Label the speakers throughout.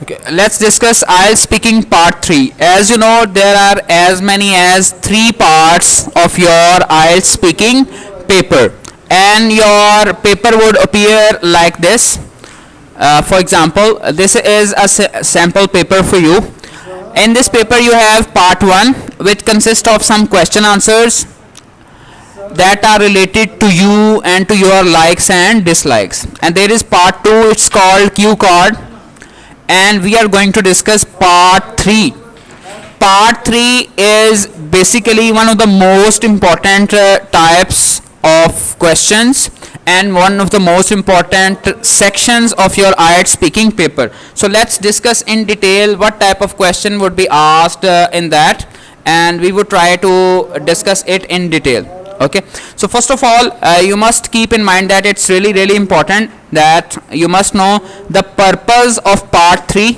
Speaker 1: Okay, let's discuss IELTS speaking part 3. As you know, there are as many as 3 parts of your IELTS speaking paper, and your paper would appear like this. For example, this is a sample paper for you. In this paper you have part 1, which consists of some question answers that are related to you and to your likes and dislikes, and there is part 2, it's called Q card, and we are going to discuss part 3. Part 3 is basically one of the most important types of questions and one of the most important sections of your IELTS speaking paper. So let's discuss in detail what type of question would be asked in that, and we would try to discuss it in detail. Okay, so first of all, you must keep in mind that it's really important that you must know the purpose of part 3,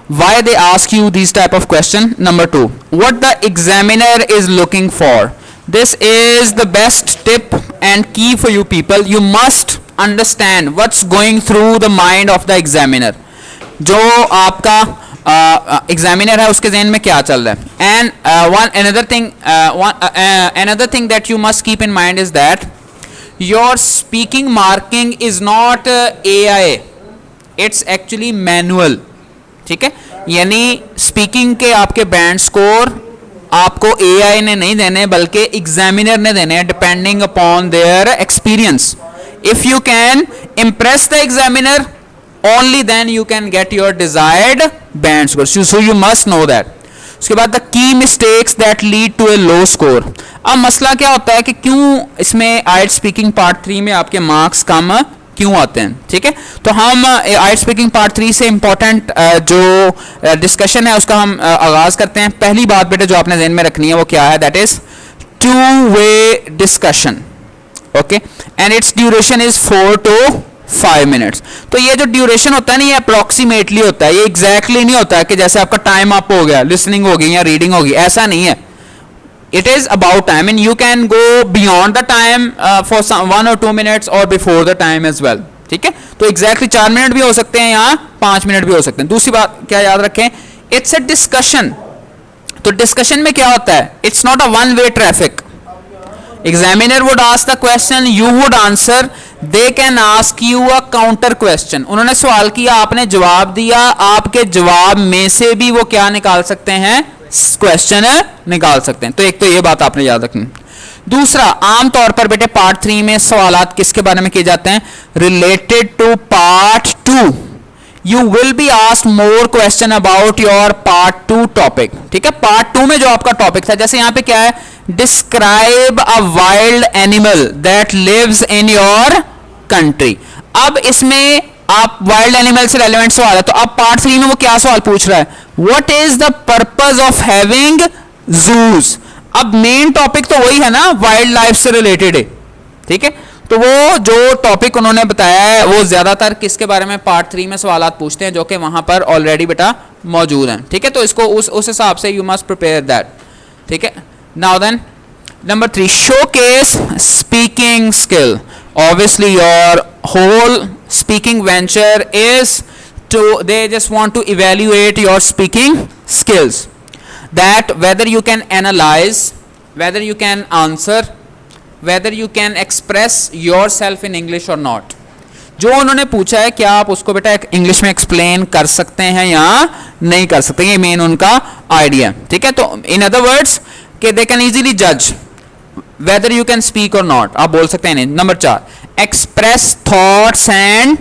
Speaker 1: why they ask you these type of question. Number 2, what the examiner is looking for. This is the best tip and key for you people. You must understand what's going through the mind of the examiner. जो आपका examiner है उसके ज़हन में क्या चल रहा है. And another thing that you must keep in mind is that your speaking marking is not AI, it's actually manual. ठीक है, यानी स्पीकिंग के आपके बैंड स्कोर आपको AI ने नहीं देने बल्कि एग्जामिनर ने देने हैं, depending upon their experience. If you can impress the examiner, only then you can get your desired band score. So you must know that. उसके बाद the key mistakes that lead to a low score. अब मसला क्या होता है कि क्यों इसमें IELTS स्पीकिंग पार्ट 3 में आपके मार्क्स कम क्यों आते हैं. ठीक है, तो हम IELTS स्पीकिंग पार्ट 3 से इंपॉर्टेंट जो डिस्कशन है उसका हम आगाज करते हैं. पहली बात बेटे जो आपने ध्यान में रखनी है वो क्या है, that is 2-way discussion. Okay, and it's duration is 4 to 5 minutes. तो ये जो ड्यूरेशन होता है ना, ये अप्रोक्सीमेटली होता है, ये एग्जैक्टली नहीं होता है कि जैसे आपका टाइम अप हो गया, लिसनिंग होगी या रीडिंग होगी, ऐसा नहीं है. It is about time and you can go beyond the time for 1 or 2 minutes और before the time as well. ठीक है, तो एग्जैक्टली 4 मिनट भी हो सकते हैं या 5 मिनट भी हो सकते हैं. दूसरी बात क्या याद रखें, इट्स अ डिस्कशन. तो डिस्कशन में क्या होता है, it's not a one way traffic. Examiner would ask the question, you would answer, they can ask you a counter question. उन्होंने सवाल किया, आपने जवाब दिया, आपके जवाब में से भी वो क्या निकाल सकते हैं, क्वेश्चन निकाल सकते हैं. तो एक तो ये बात आपने याद रखनी. दूसरा, आमतौर पर बेटे पार्ट 3 में सवालात किसके बारे में किए जाते हैं, related to part 2. You will be asked more question about your part 2 topic. ठीक है, पार्ट 2 में जो आपका टॉपिक था, जैसे यहाँ पे क्या है, describe a wild animal that lives in your country. अब इसमें आप वाइल्ड एनिमल से रेलेवेंट सवाल है, तो अब पार्ट 3 में वो क्या सवाल पूछ रहा है, what is the purpose of having Jews. अब मेन टॉपिक तो वही है ना, वाइल्ड लाइफ से रिलेटेड है. ठीक है, तो वो जो टॉपिक उन्होंने बताया है वो ज्यादातर किसके बारे में पार्ट 3 में सवालात पूछते हैं जो कि वहां पर ऑलरेडी बेटा मौजूद हैं. ठीक है, तो इसको उस हिसाब से यू मस्ट प्रिपेयर दैट. ठीक है, now then number 3, showcase speaking skill. Obviously your whole speaking venture is to, they just want to evaluate your speaking skills, that whether you can analyse, whether you can answer, whether you can express yourself in English or not. जो उन्होंने पूछा है क्या आप उसको बेटा English में explain कर सकते हैं या नहीं कर सकते, ये मेन उनका आइडिया. ठीक है, तो इन अदर वर्ड्स कि दे कैन इजीली जज whether you can speak or not, आप बोल सकते हैं नहीं. Number 4, express thoughts and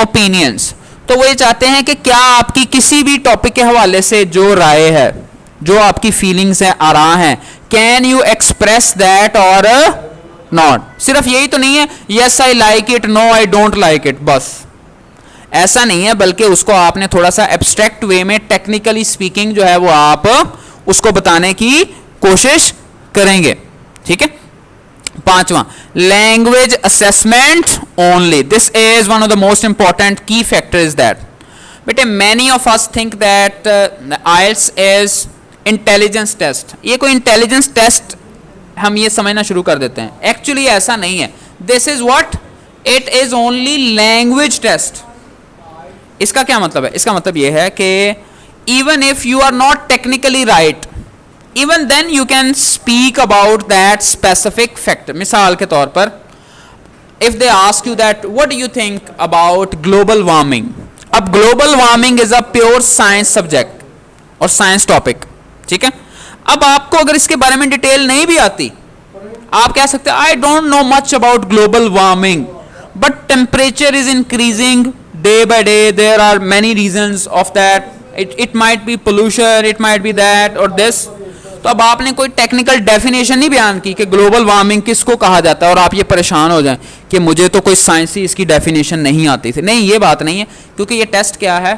Speaker 1: opinions. तो वो ये चाहते हैं कि क्या आपकी किसी भी टॉपिक के हवाले से जो राय है, जो आपकी फीलिंग्स है, आरा है, कैन यू एक्सप्रेस दैट और नॉट. सिर्फ यही तो नहीं है, yes I like it, no I don't like it, बस ऐसा नहीं है, बल्कि उसको आपने थोड़ा सा एब्स्ट्रैक्ट वे में टेक्निकली स्पीकिंग जो है वो आप उसको बताने की कोशिश करेंगे. ठीक है, 5वां, language assessment only. This is one of the most important key factor is that. बेटे many of us think that IELTS is intelligence test. ये कोई इंटेलिजेंस टेस्ट हम ये समझना शुरू कर देते हैं, एक्चुअली ऐसा नहीं है. This is what, it is only language test. इसका क्या मतलब है? इसका मतलब यह है कि even if you are not technically right, even then you can speak about that specific fact. मिसाल के तौर पर if they ask you that what do you think about global warming, अब global warming is a pure science subject और science topic, ठीक है. अब आपको अगर इसके बारे में डिटेल नहीं भी आती, आप कह सकते हैं I don't know much about global warming but temperature is increasing day by day, there are many reasons of that, it might be pollution, it might be that or this. तो अब आपने कोई टेक्निकल डेफिनेशन नहीं बयान की कि global warming किसको कहा जाता है और आप ये परेशान हो जाएं कि मुझे तो कोई साइंसी इसकी डेफिनेशन नहीं आती थी. नहीं, ये बात नहीं है, क्योंकि ये टेस्ट क्या है,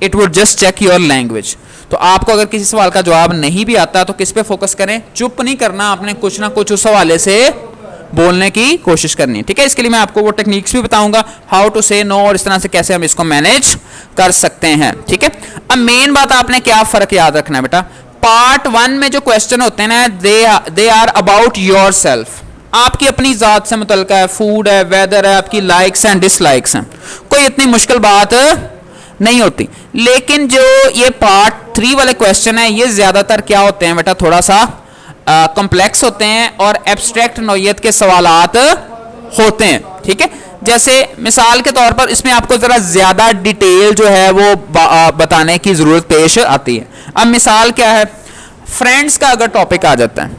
Speaker 1: it would just check your language. तो आपको अगर किसी सवाल का जवाब नहीं भी आता तो किस पे फोकस करें? चुप नहीं करना, आपने कुछ ना कुछ उस हवाले से बोलने की कोशिश करनी है, ठीक है. इसके लिए मैं आपको वो टेक्निक्स भी बताऊंगा, हाउ टू से नो, और इस तरह से कैसे हम इसको मैनेज कर सकते हैं, ठीक है. अब मेन बात आपने क्या फर्क याद रखना है बेटा, पार्ट 1 में जो क्वेश्चन होते हैं ना, they are about your self, आपकी अपनी जात से मुतल्लिक है, फूड है, वेदर है, आपकी लाइक्स एंड डिसलाइक्स हैं, कोई इतनी मुश्किल बात नहीं होती. लेकिन जो ये पार्ट 3 वाले क्वेश्चन है, ये ज्यादातर क्या होते हैं बेटा, थोड़ा सा कॉम्प्लेक्स होते हैं और एब्स्ट्रैक्ट नौइयत के सवालात होते हैं, ठीक है. जैसे मिसाल के तौर पर इसमें आपको जरा ज्यादा डिटेल जो है वो बताने की जरूरत पेश आती है. अब मिसाल क्या है, फ्रेंड्स का अगर टॉपिक आ जाता है,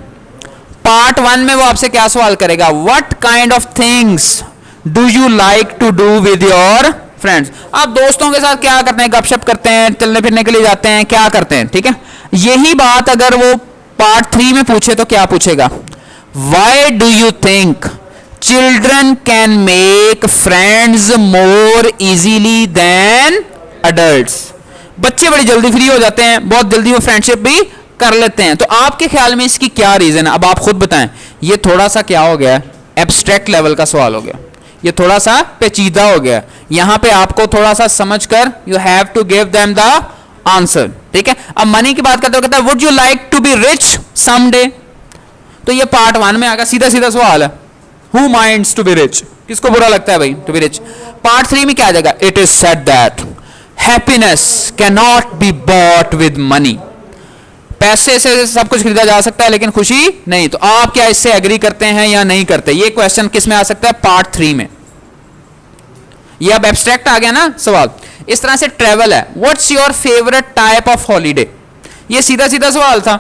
Speaker 1: पार्ट 1 में वो आपसे क्या सवाल करेगा, what kind of things do you like to do with your friends. आप दोस्तों के साथ क्या करते हैं, गपशप करते हैं, चलने फिरने के लिए जाते हैं, क्या करते हैं, ठीक है. यही बात अगर वो पार्ट 3 में पूछे तो क्या पूछेगा, why do you think children can make friends more easily than adults. बच्चे बड़ी जल्दी फ्री हो जाते हैं, बहुत जल्दी वो फ्रेंडशिप भी कर लेते हैं. तो आपके ख्याल में इसकी क्या रीजन है, अब आप खुद बताएं. ये थोड़ा सा क्या हो गया, एब्स्ट्रैक्ट लेवल का सवाल हो गया, ये थोड़ा सा पेचीदा हो गया. यहां पे आपको थोड़ा सा समझकर you have to give them the answer, ठीक है. अब मनी की बात करते हो, कहता है would you like to be rich someday. तो ये पार्ट 1 में आगा, सीधा सीधा सवाल है, Who minds to be rich? किसको बुरा लगता है भाई to be rich? पार्ट 3 में क्या आ जाएगा, it is said that happiness cannot be bought with money. पैसे से सब कुछ खरीदा जा सकता है लेकिन खुशी नहीं. तो आप क्या इससे एग्री करते हैं या नहीं करते? ये क्वेश्चन किस में आ सकता है, पार्ट 3 में. ये अब एब्स्ट्रैक्ट आ गया ना सवाल. इस तरह से ट्रेवल है, what's your favourite type of holiday. ये सीधा सीधा सवाल था,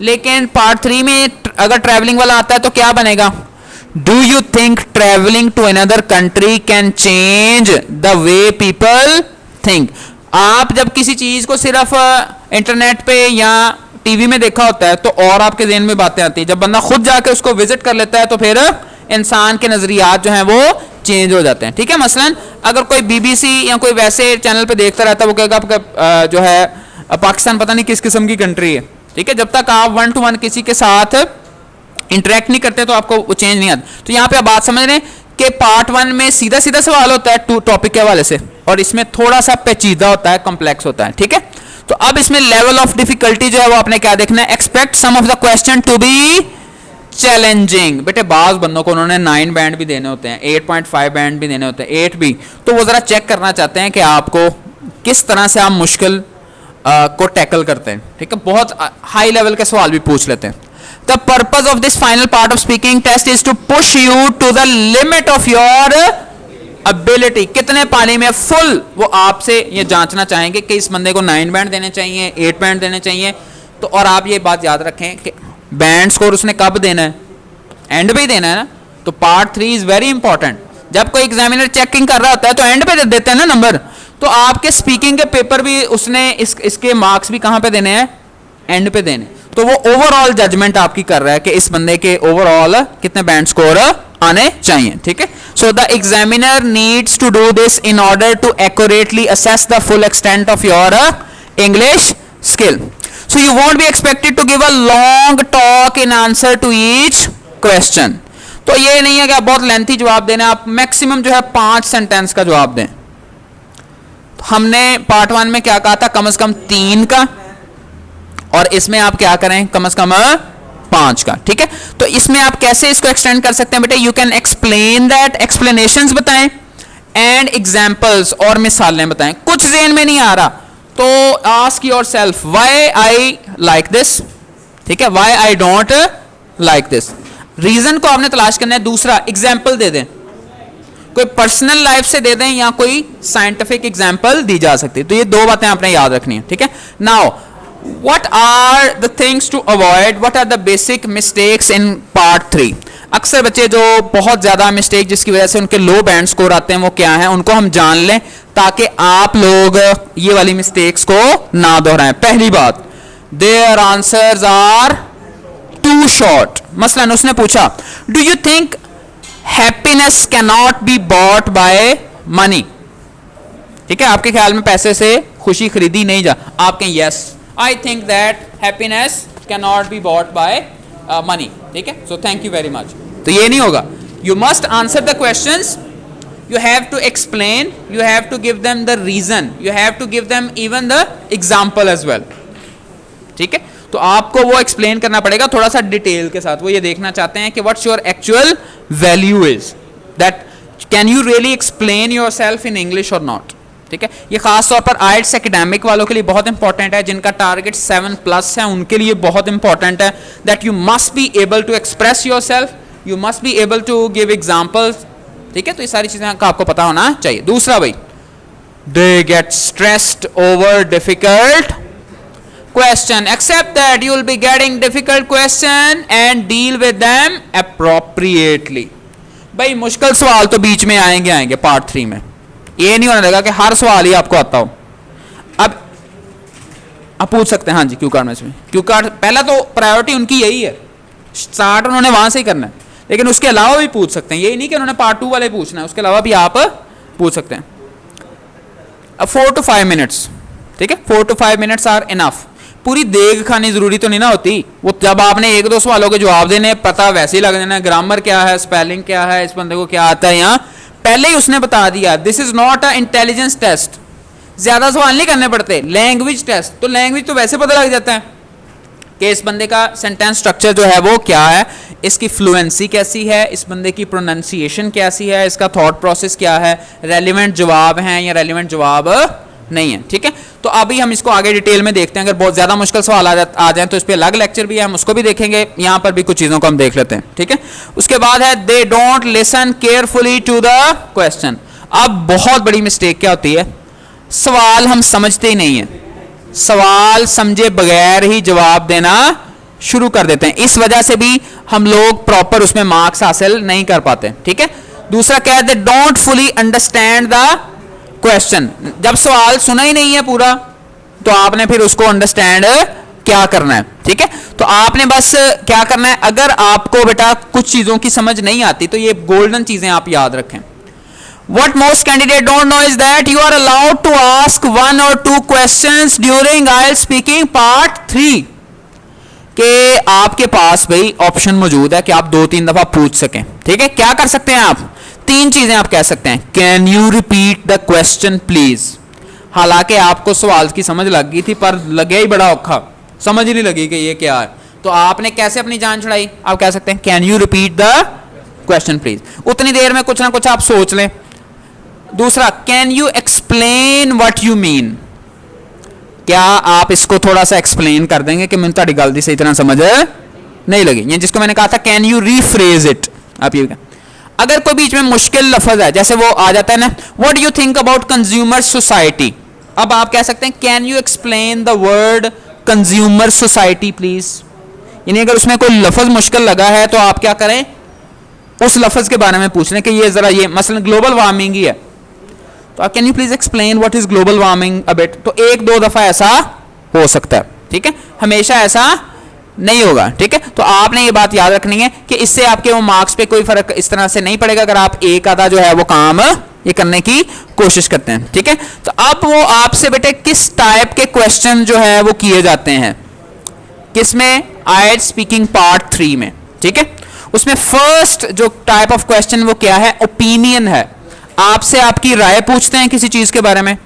Speaker 1: लेकिन पार्ट 3 में अगर ट्रेवलिंग वाला आता है तो क्या बनेगा, Do you think traveling to another country can change the way people think? आप जब किसी चीज को सिर्फ इंटरनेट पे या टीवी में देखा होता है तो और आपके ज़हन में बातें आती है, जब बंदा खुद जाके उसको विजिट कर लेता है तो फिर इंसान के नजरियात जो हैं वो चेंज हो जाते हैं, ठीक है. मसलन अगर कोई BBC या कोई वैसे चैनल पे देखता रहता है, वो कहेगा आपका जो है पाकिस्तान पता नहीं किस किस्म की कंट्री है, ठीक है. जब तक आप 1 to 1 किसी के साथ इंटरेक्ट नहीं करते तो आपको वो चेंज नहीं आता. तो यहाँ पे आप बात समझ रहे हैं कि पार्ट 1 में सीधा सीधा सवाल होता है टॉपिक के हवाले से, और इसमें थोड़ा सा पेचीदा होता है, कॉम्प्लेक्स होता है, ठीक है. तो अब इसमें लेवल ऑफ डिफिकल्टी जो है वो आपने क्या देखना है, expect some of the question to be challenging. बेटे बाज बंदों को उन्होंने 9 बैंड भी देने होते हैं, 8.5 बैंड भी देने होते हैं, 8 भी, तो वो जरा चेक करना चाहते हैं कि आपको किस तरह से आप मुश्किल को टैकल करते हैं, ठीक है. बहुत हाई लेवल के सवाल भी पूछ लेते हैं. The purpose of this final part of speaking test is to push you to the limit of your ability. कितने पानी में फुल, वो आपसे ये जांचना चाहेंगे कि इस बंदे को 9 बैंड देने चाहिए, 8 बैंड देने चाहिए. तो और आप ये बात याद रखें कि बैंड स्कोर उसने कब देना है, एंड पे ही देना है ना. तो पार्ट 3 इज वेरी इंपॉर्टेंट. जब कोई एग्जामिनर चेकिंग कर रहा होता है तो एंड पे देते हैं ना नंबर. तो आपके स्पीकिंग के पेपर भी उसने इसके मार्क्स भी कहाँ पे देने हैं, एंड पे देने. तो वो ओवरऑल जजमेंट आपकी कर रहा है कि इस बंदे के ओवरऑल कितने बैंड स्कोर आने चाहिए, ठीक है. So the examiner needs to do this in order to accurately assess the full extent of your English skill. So you won't be expected to give a long talk in answer to each question. तो ये नहीं है कि आप बहुत lengthy जवाब देना, आप मैक्सिमम जो है 5 सेंटेंस का जवाब दें. तो हमने पार्ट 1 में क्या कहा था, कम से कम 3 का, और इसमें आप क्या करें, कम से कम 5 का, ठीक है. तो इसमें आप कैसे इसको एक्सटेंड कर सकते हैं बेटे, you can explain that, explanations बताएं, एंड एग्जाम्पल्स, और मिसालें बताएं। कुछ ज़हन में नहीं आ रहा तो ask your self why I like this, ठीक है, why I don't like this, reason को आपने तलाश करना है। दूसरा, एग्जाम्पल दे दें, कोई पर्सनल लाइफ से दे दें या कोई साइंटिफिक एग्जाम्पल दी जा सकती है। तो ये दो बातें आपने याद रखनी है, ठीक है। Now what are the things to avoid, what are the basic mistakes in part 3। अक्सर बच्चे जो बहुत ज्यादा मिस्टेक जिसकी वजह से उनके लो बैंड स्कोर आते हैं वो क्या है, उनको हम जान लें ताकि आप लोग ये वाली मिस्टेक्स को ना दोहराएं। पहली बात, their answers are too short. मसलन उसने पूछा do you think happiness can not be bought by money, ठीक है, आपके ख्याल में पैसे से खुशी खरीदी नहीं जा, आप कहें yes I think that happiness can not be bought by money, ठीक है, so thank you very much. तो ये नहीं होगा, you must answer the questions, you have to explain, you have to give them the reason, you have to give them even the example as well, ठीक है। तो आपको वो explain करना पड़ेगा थोड़ा सा डिटेल के साथ। वो ये देखना चाहते हैं कि what's your actual value is, that can you really explain yourself in English और नॉट, ठीक है। ये खास तौर पर आइट्स एकेडमिक वालों के लिए बहुत इंपॉर्टेंट है, जिनका टारगेट 7+ है, उनके लिए बहुत इंपॉर्टेंट है that you must be able to express yourself, you must be able to give examples, ठीक है। तो ये सारी चीजें का आपको पता होना चाहिए। दूसरा भाई, they get stressed over difficult question, accept that you will be getting difficult question and deal with them appropriately. भाई मुश्किल सवाल तो बीच में आएंगे पार्ट 3 में, ये नहीं होने लगा कि हर सवाल ही आपको आता हो। अब आप पूछ सकते हैं, हाँ जी क्यू कार्ड में, क्यू कार्ड पहला तो प्रायोरिटी उनकी यही है, स्टार्ट उन्होंने वहां से ही करना है, लेकिन उसके अलावा भी पूछ सकते हैं, यही नहीं कि उन्होंने पार्ट 2 वाले पूछना है, उसके अलावा भी आप पूछ सकते हैं। 4 to 5 मिनट्स, ठीक है, 4 to 5 मिनट्स आर इनफ। पूरी देग खानी जरूरी तो नहीं ना होती, वो जब आपने 1-2 सवालों के जवाब देने पता वैसे ही लग जाना है, ग्रामर क्या है, स्पेलिंग क्या है, इस बंदे को क्या आता है, यहाँ पहले ही उसने बता दिया। This is not a intelligence test, ज्यादा सवाल नहीं करने पड़ते। लैंग्वेज टेस्ट, तो लैंग्वेज तो वैसे पता लग जाता है कि इस बंदे का सेंटेंस स्ट्रक्चर जो है वो क्या है, इसकी फ्लुएंसी कैसी है, इस बंदे की प्रोनाउंसिएशन कैसी है, इसका थॉट प्रोसेस क्या है, रेलिवेंट जवाब हैं या रेलिवेंट जवाब नहीं है, ठीक है। तो अभी हम इसको आगे डिटेल में देखते हैं। अगर बहुत ज्यादा मुश्किल सवाल आ जाए तो इस पर अलग लेक्चर भी है, हम उसको भी देखेंगे, यहाँ पर भी कुछ चीजों को हम देख लेते हैं, ठीक है। उसके बाद है they don't listen carefully to the question. अब बहुत बड़ी मिस्टेक क्या होती है, सवाल हम समझते ही नहीं है, सवाल समझे बगैर ही जवाब देना शुरू कर देते हैं, इस वजह से भी हम लोग प्रॉपर उसमें मार्क्स हासिल नहीं कर पाते, ठीक है। दूसरा क्या है, they don't fully understand the question. जब सवाल सुना ही नहीं है पूरा तो आपने फिर उसको अंडरस्टैंड क्या करना है, ठीक है। तो आपने बस क्या करना है, अगर आपको बेटा कुछ चीजों की समझ नहीं आती तो ये गोल्डन चीजें आप याद रखें। What most candidates don't know is that you are allowed to ask 1 or 2 questions during IELTS speaking part 3, कि आपके पास भाई ऑप्शन मौजूद है कि आप 2-3 दफा पूछ सकें, ठीक है। क्या कर सकते हैं आप, 3 चीजें आप कह सकते हैं, can you repeat the question please. हालांकि आपको सवाल की समझ लग गई थी पर लगे ही बड़ा औखा, समझ ही नहीं लगी कि ये क्या है, तो आपने कैसे अपनी जान छुड़ाई, आप कह सकते हैं can you repeat the question please. उतनी देर में कुछ ना कुछ आप सोच लें। दूसरा, can you explain what you mean, क्या आप इसको थोड़ा सा एक्सप्लेन कर देंगे कि मैंने गल दी सही तरह समझ नहीं लगी, ये जिसको मैंने कहा था कैन यू रीफ्रेज इट। आप ये अगर कोई बीच में मुश्किल लफ्ज है, जैसे वो आ जाता है ना, what do you think about consumer society, अब आप कह सकते हैं can you explain the word consumer society please. यानी अगर उसमें कोई लफ्ज मुश्किल लगा है तो आप क्या करें, उस लफ्ज के बारे में पूछ लें कि ये जरा ये मसलन ग्लोबल वार्मिंग ही है, तो can you please explain what is global warming a bit. तो 1-2 दफा ऐसा हो सकता है, ठीक है, हमेशा ऐसा नहीं होगा, ठीक है। तो आपने ये बात याद रखनी है कि इससे आपके वो मार्क्स पे कोई फर्क इस तरह से नहीं पड़ेगा अगर आप एक आधा जो है वो काम ये करने की कोशिश करते हैं, ठीक है। तो अब वो आपसे बेटे किस टाइप के क्वेश्चन जो है वो किए जाते हैं, किसमें, IELTS स्पीकिंग पार्ट 3 में, ठीक है। उसमें फर्स्ट जो टाइप ऑफ क्वेश्चन वो क्या है, ओपिनियन है, आपसे आपकी राय पूछते हैं किसी चीज के बारे में।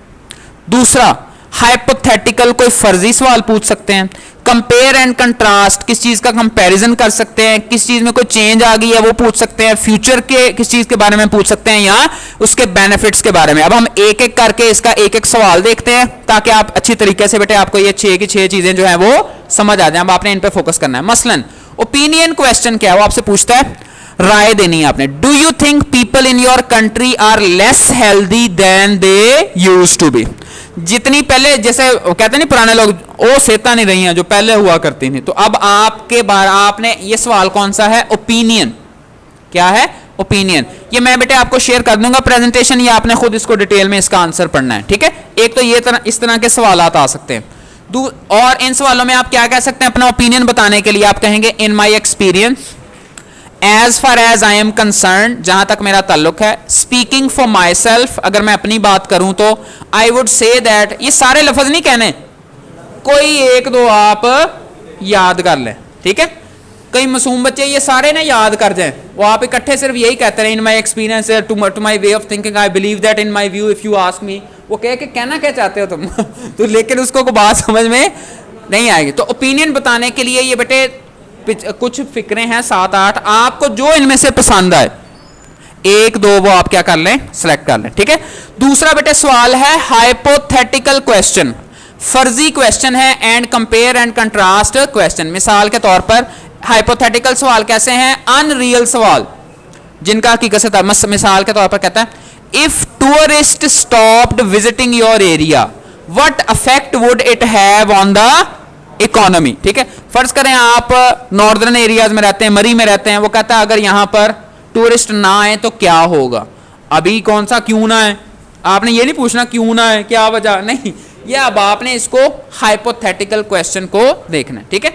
Speaker 1: दूसरा, हाइपोथेटिकल, कोई फर्जी सवाल पूछ सकते हैं। कंपेयर एंड कंट्रास्ट, किस चीज का कंपैरिजन कर सकते हैं, किस चीज में कोई चेंज आ गई है वो पूछ सकते हैं। फ्यूचर के किस चीज के बारे में पूछ सकते हैं, या उसके बेनिफिट्स के बारे में। अब हम एक एक करके इसका एक एक सवाल देखते हैं ताकि आप अच्छी तरीके से बेटे आपको ये 6 की 6 चीजें जो है वो समझ आ जाए। अब आपने इन पे फोकस करना है। मसलन ओपिनियन क्वेश्चन क्या है, वो आपसे पूछता है, राय देनी है आपने। Do you think people in your country are less healthy than they used to be? जितनी पहले, जैसे कहते नहीं पुराने लोग, ओ सेहता नहीं रही हैं जो पहले हुआ करती थी। तो अब आपके बारे आपने ये सवाल कौन सा है, ओपिनियन। क्या है, ओपिनियन। ये मैं बेटे आपको शेयर कर दूंगा प्रेजेंटेशन, या आपने खुद इसको डिटेल में इसका आंसर पढ़ना है, ठीक है। एक तो ये इस तरह के सवाल आ सकते हैं। और इन सवालों में आप क्या कह सकते हैं, अपना ओपिनियन बताने के लिए आप कहेंगे in my experience, as far as I am concerned, जहां तक मेरा ताल्लुक है। स्पीकिंग फॉर माई सेल्फ, अगर मैं अपनी बात करूं तो आई वुड से दैट। ये सारे लफ्ज नहीं कहने, कोई एक दो आप याद कर लें, ठीक है। कई मासूम बच्चे ये सारे ना याद कर जाएं, वो आप इकट्ठे सिर्फ यही कहते हैं, in my experience, to my way of thinking, I believe that, in my view, if you ask me. वो कह के कहना क्या चाहते हो तुम तो लेकिन उसको को बात समझ में नहीं आएगी। तो ओपिनियन बताने के लिए ये बेटे कुछ फिक्रें हैं 7-8, आपको जो इनमें से पसंद आए एक दो वो आप क्या कर लें, सेलेक्ट कर लें, ठीक है। दूसरा बेटे सवाल है हाइपोथेटिकल क्वेश्चन, फर्जी क्वेश्चन है, and compare and contrast question. मिसाल के तौर पर हाइपोथेटिकल सवाल कैसे हैं, अनरियल सवाल जिनका हकीकत से मिसाल के तौर पर कहता है, if tourist stopped visiting your area what affect would it have on the economy, ठीक है। फर्ज करें आप नॉर्दर्न एरियाज में रहते हैं, मरी में रहते हैं, वो कहता है अगर यहां पर टूरिस्ट ना आए तो क्या होगा। अभी कौन सा क्यों ना है, आपने ये नहीं पूछना क्यों ना है, क्या वजह, नहीं, ये अब आपने इसको हाइपोथेटिकल क्वेश्चन को देखना है, ठीक है।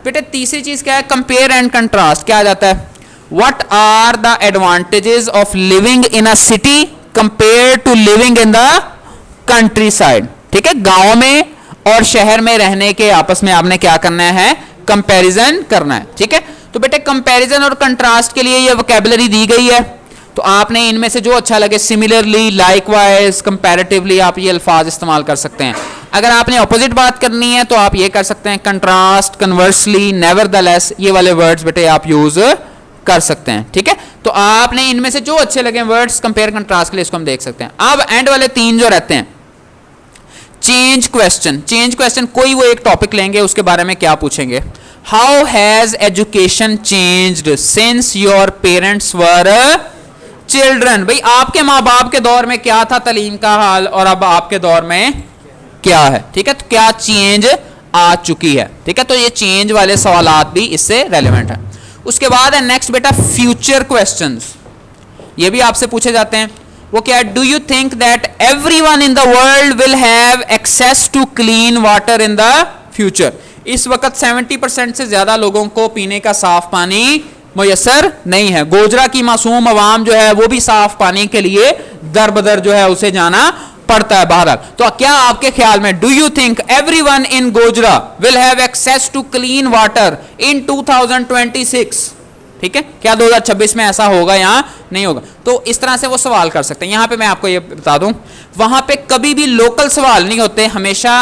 Speaker 1: बेटे तीसरी चीज क्या है, कंपेयर एंड कंट्रास्ट। क्या आ जाता है, what are the advantages of living in a city compare to living in the countryside, ठीक है। गांव में और शहर में रहने के आपस में आपने क्या करना है, कंपैरिजन करना है, ठीक है। तो बेटे कंपैरिजन और कंट्रास्ट के लिए ये वोकैबुलरी दी गई है, तो आपने इनमें से जो अच्छा लगे, सिमिलरली, लाइकवाइज, कंपैरेटिवली, आप ये अल्फाज इस्तेमाल कर सकते हैं। अगर आपने ऑपोजिट बात करनी है तो आप ये कर सकते हैं, कंट्रास्ट, कन्वर्सली, नेवरदलेस, ये वाले वर्ड्स बेटे आप यूज कर सकते हैं, ठीक है। तो आपने इनमें से जो अच्छे लगे वर्ड्स कंपेयर कंट्रास्ट के लिए इसको हम देख सकते हैं। अब एंड वाले 3 जो रहते हैं, चेंज क्वेश्चन। चेंज क्वेश्चन कोई वो एक टॉपिक लेंगे, उसके बारे में क्या पूछेंगे, how has education changed since your parents were children. भाई आपके माँ बाप के दौर में क्या था तालीम का हाल और अब आपके दौर में क्या है, ठीक है। तो क्या चेंज आ चुकी है, ठीक है। तो ये चेंज वाले सवालात भी इससे रेलेवेंट है। उसके बाद है नेक्स्ट बेटा फ्यूचर क्वेश्चंस, ये भी आपसे पूछे जाते हैं। वो क्या है, do you think that everyone in the world will have access to clean water in the future. इस वक्त 70% से ज्यादा लोगों को पीने का साफ पानी मुयसर नहीं है। गोजरा की मासूम अवाम जो है वो भी साफ पानी के लिए दर बदर जो है उसे जाना पड़ता है बहरहाल। तो क्या आपके ख्याल में, do you think everyone in Gojra will have access to clean water in 2026, ठीक है। क्या 2026 में ऐसा होगा या नहीं होगा। तो इस तरह से वो सवाल कर सकते हैं। यहां पे मैं आपको ये बता दूं, वहां पे कभी भी लोकल सवाल नहीं होते, हमेशा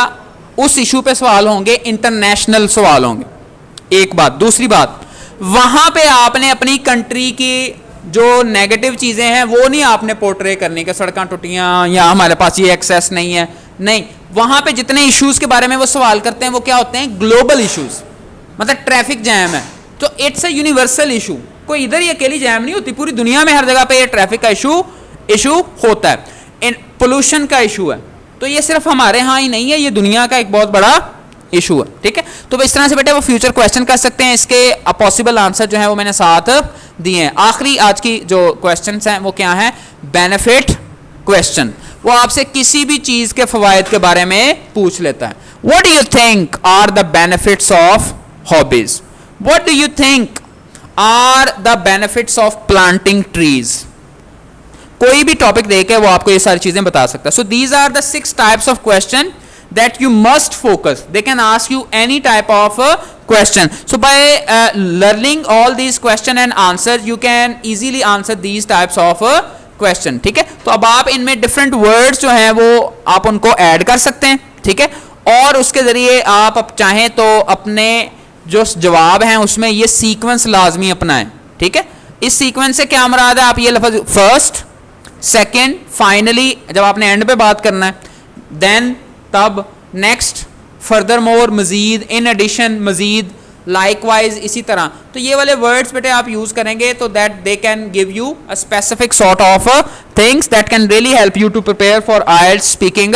Speaker 1: उस इशू पे सवाल होंगे, इंटरनेशनल सवाल होंगे। एक बात। दूसरी बात, वहां पे आपने अपनी कंट्री की जो नेगेटिव चीजें हैं वो नहीं आपने पोर्ट्रे करनी कि सड़कें टूटियां या हमारे पास ये एक्सेस नहीं है, नहीं। वहां पे जितने इश्यूज के बारे में वो सवाल करते हैं वो क्या होते हैं, ग्लोबल इश्यूज। मतलब ट्रैफिक जैम है तो इट्स अ यूनिवर्सल इशू, कोई इधर ही अकेली जैम नहीं होती, पूरी दुनिया में हर जगह पे ये ट्रैफिक का इशू होता है। पोल्यूशन का इशू है तो ये सिर्फ हमारे यहाँ ही नहीं है, ये दुनिया का एक बहुत बड़ा इशू है, ठीक है। तो इस तरह से बेटे वो फ्यूचर क्वेश्चन कर सकते हैं। इसके पॉसिबल आंसर जो है वो मैंने साथ दिए हैं। आखिरी आज की जो क्वेश्चंस हैं वो क्या है, बेनिफिट क्वेश्चन। वो आपसे किसी भी चीज के फवायद के बारे में पूछ लेता है। What do you think are the benefits of hobbies, what do you think are the benefits of planting trees. कोई भी टॉपिक देके वो आपको ये सारी चीजें बता सकता है। So these are the 6 types of question that you must focus. They can ask you any type of question. So by learning all these question and answers, you can easily answer these types of question. ठीक है। तो अब आप इनमें different words जो हैं वो आप उनको add कर सकते हैं। ठीक है, और उसके ज़रिए आप अब चाहें तो अपने जो जवाब हैं उसमें ये सीक्वेंस लाजमी अपनाएं, ठीक है। इस सीक्वेंस से क्या मुराद है, आप ये लफ्ज़ फर्स्ट, सेकेंड, फाइनली जब आपने एंड पे बात करना है, देन, तब, नेक्स्ट, फर्दर मोर, मजीद, इन एडिशन, मजीद, लाइकवाइज, इसी तरह। तो ये वाले वर्ड्स बेटे आप यूज करेंगे तो that they can give you a specific sort of things that can really help you to prepare for IELTS speaking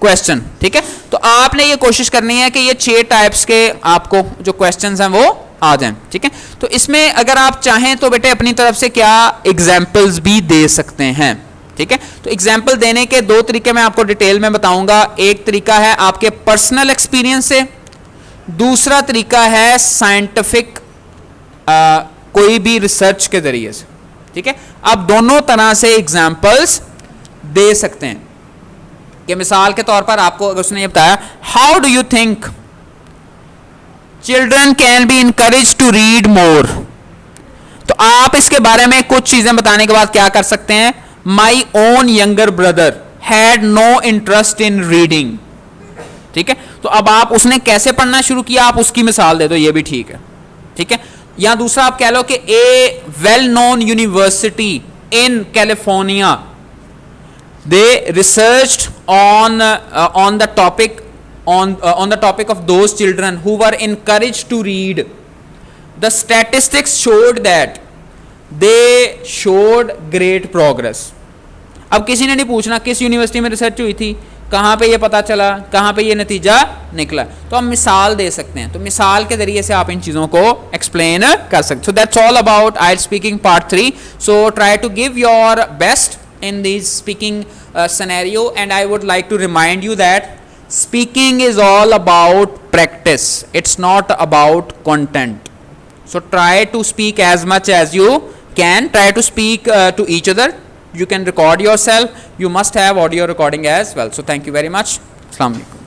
Speaker 1: question, ठीक है। तो आपने ये कोशिश करनी है कि ये 6 टाइप्स के आपको जो क्वेश्चंस हैं वो आ जाएं, ठीक है। तो इसमें अगर आप चाहें तो बेटे अपनी तरफ से क्या एग्जाम्पल्स भी दे सकते हैं, ठीक है। तो एग्जाम्पल देने के 2 तरीके मैं आपको डिटेल में बताऊंगा। एक तरीका है आपके पर्सनल एक्सपीरियंस से, दूसरा तरीका है साइंटिफिक कोई भी रिसर्च के जरिए से, ठीक है। आप दोनों तरह से एग्जाम्पल्स दे सकते हैं कि मिसाल के तौर पर आपको अगर उसने ये बताया, how do you think children can be encourage to read more, तो आप इसके बारे में कुछ चीजें बताने के बाद क्या कर सकते हैं, my own younger brother had no interest in reading, ठीक है। तो अब आप उसने कैसे पढ़ना शुरू किया, आप उसकी मिसाल दे दो, ये भी ठीक है, ठीक है। या दूसरा आप कह लो कि a well known university in California they researched on the topic on the topic of those children who were encouraged to read. The statistics showed that they showed great progress. अब किसी ने नहीं पूछना किस यूनिवर्सिटी में research हुई थी, कहाँ पे ये पता चला, कहाँ पे ये नतीजा निकला, तो हम मिसाल दे सकते हैं। तो मिसाल के जरिए से आप इन चीज़ों को एक्सप्लेन कर सकते। So that's all about IELTS speaking part 3. So try to give your best in this speaking scenario, and I would like to remind you that speaking is all about practice, it's not about content. So try to speak as much as you can, try to speak to each other. You can record yourself, you must have audio recording as well. So thank you very much. Assalamu alaikum.